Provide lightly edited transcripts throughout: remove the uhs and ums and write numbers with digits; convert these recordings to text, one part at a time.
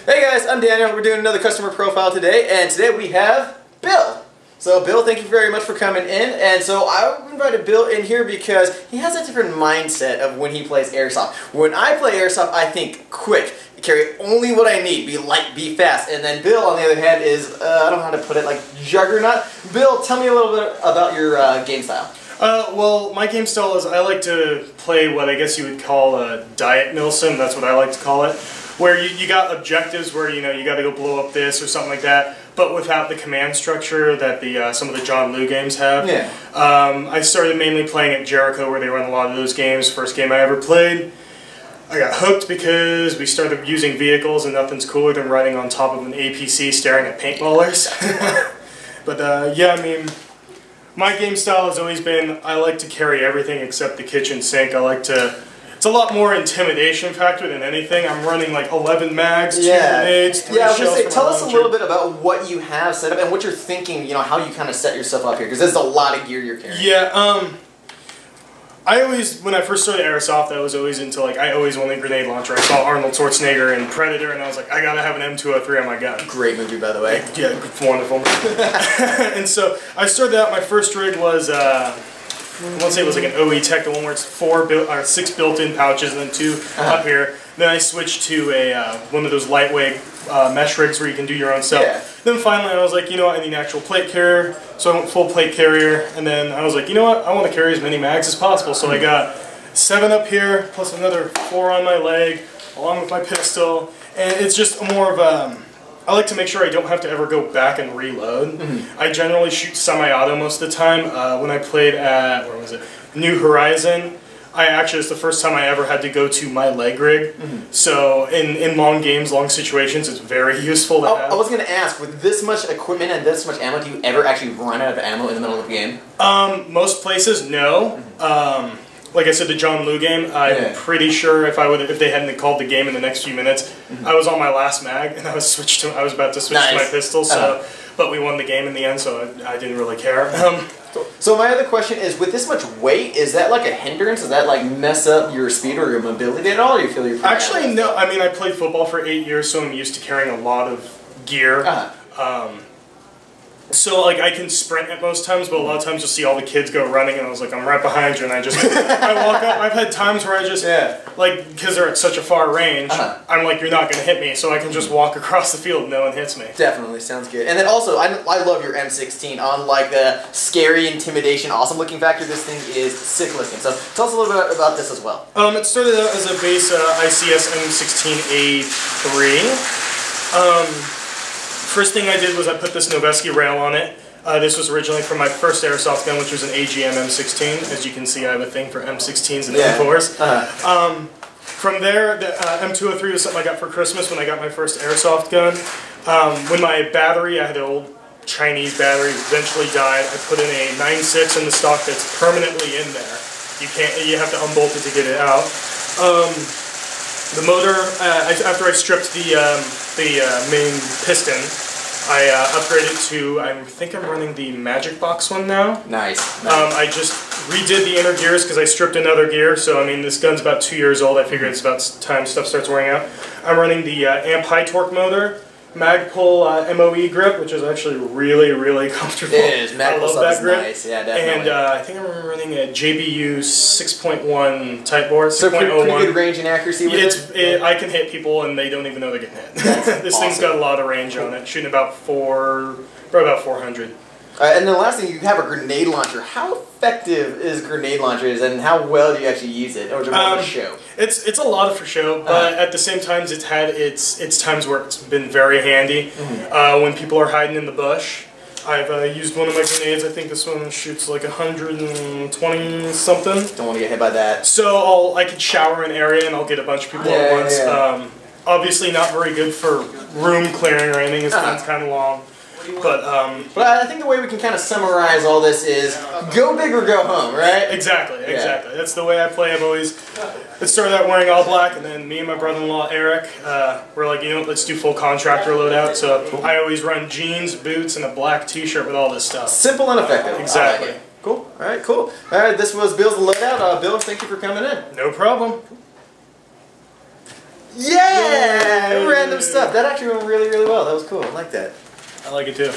Hey guys, I'm Daniel. We're doing another customer profile today, and today we have Bill. So Bill, thank you very much for coming in. And so I invited Bill in here because he has a different mindset of when he plays Airsoft. When I play Airsoft, I think quick, carry only what I need, be light, be fast. And then Bill, on the other hand, is, I don't know how to put it, like juggernaut. Bill, tell me a little bit about your game style. Well, my game style is I like to play what I guess you would call a diet milsim. That's what I like to call it. Where you got objectives where, you know, you got to go blow up this or something like that, but without the command structure that the some of the John Liu games have. Yeah. I started mainly playing at Jericho where they run a lot of those games. First game I ever played. I got hooked because we started using vehicles and nothing's cooler than riding on top of an APC staring at paintballers. But yeah, I mean, my game style has always been I like to carry everything except the kitchen sink. I like to... It's a lot more intimidation factor than anything. I'm running like 11 mags, 2 grenades, 3 shells. I was going to say, tell us a little bit about what you have set up and what you're thinking, you know, how you kind of set yourself up here, because there's a lot of gear you're carrying. Yeah, I always, when I first started Airsoft, I was always into, like, I always wanted a grenade launcher. I saw Arnold Schwarzenegger in Predator, and I was like, I gotta have an M203 on my gun. Great movie, by the way. Yeah, wonderful. And so, I started out, my first rig was, I want to say it was like an OE Tech, the one where it's 6 built-in pouches and then 2 up here. Then I switched to a one of those lightweight mesh rigs where you can do your own stuff. Yeah. Then finally I was like, you know what, I need an actual plate carrier. So I went full plate carrier, and then I was like, you know what, I want to carry as many mags as possible. So I got 7 up here, plus another 4 on my leg, along with my pistol. And it's just more of a... I like to make sure I don't have to ever go back and reload. I generally shoot semi-auto most of the time. When I played at, where was it, New Horizon, it's the first time I ever had to go to my leg rig. So in long games, long situations, it's very useful to have. I was going to ask, with this much equipment and this much ammo, do you ever actually run out of ammo in the middle of the game? Most places, no. Like I said, the John Liu game, I'm pretty sure if they hadn't called the game in the next few minutes, I was on my last mag and I was about to switch to my pistol. So, but we won the game in the end, so I didn't really care. So my other question is, with this much weight, is that like a hindrance? Does that like mess up your speed or your mobility at all? Or you feel you're actually no. I mean, I played football for 8 years, so I'm used to carrying a lot of gear. So, like, I can sprint at most times, but a lot of times you'll see all the kids go running, and I was like, I'm right behind you, and I walk up. I've had times where I just, like, because they're at such a far range, I'm like, you're not going to hit me, so I can just walk across the field and no one hits me. Definitely, sounds good. And then also, I love your M16. On, like, the scary, intimidation, awesome-looking factor, this thing is sick-looking. So, tell us a little bit about this as well. It started out as a base ICS M16A3. First thing I did was I put this Noveski rail on it. This was originally from my first Airsoft gun, which was an AGM M16. As you can see, I have a thing for M16s and M4s. From there, the M203 was something I got for Christmas when I got my first Airsoft gun. When my battery, I had an old Chinese battery, eventually died, I put in a 9.6 in the stock that's permanently in there. You have to unbolt it to get it out. The motor, after I stripped the main piston, I upgraded to, I think I'm running the Magic Box one now. Nice. I just redid the inner gears because I stripped another gear, so I mean this gun's about 2 years old. I figured it's about time stuff starts wearing out. I'm running the Amp High Torque motor, Magpul MOE grip, which is actually really, really comfortable. It is. I love that grip. Nice. Yeah, definitely. And I think I'm running a JBU 6.1 type board. So pretty good range and accuracy with it? I can hit people and they don't even know they're getting hit. This thing's got a lot of range on it, shooting about 400. And then the last thing, you have a grenade launcher. How effective is grenade launchers, and how well do you actually use it, or is it more for show? It's a lot for show, but at the same time, it's had its times where it's been very handy. When people are hiding in the bush, I've used one of my grenades. I think this one shoots like 120 something. Don't want to get hit by that. So I could shower an area and I'll get a bunch of people at once. Obviously, not very good for room clearing or anything. This gun's kind of long. But I think the way we can kind of summarize all this is go big or go home, right? Exactly. That's the way I play. It started out wearing all black, and then me and my brother-in-law Eric were like, you know, let's do full contractor loadout. So I always run jeans, boots, and a black T-shirt with all this stuff. Simple and effective. Exactly. Like cool. All right. Cool. All right. This was Bill's loadout. Bill, thank you for coming in. No problem. Yeah! Random stuff. That actually went really, really well. That was cool. I like that. I like it too.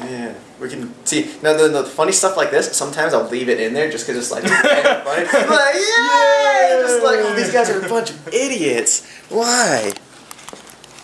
Yeah. We can see. Now, the funny stuff like this, sometimes I'll leave it in there just because it's like kind of funny. I'm like, yeah! Just like, oh, these guys are a bunch of idiots. Why?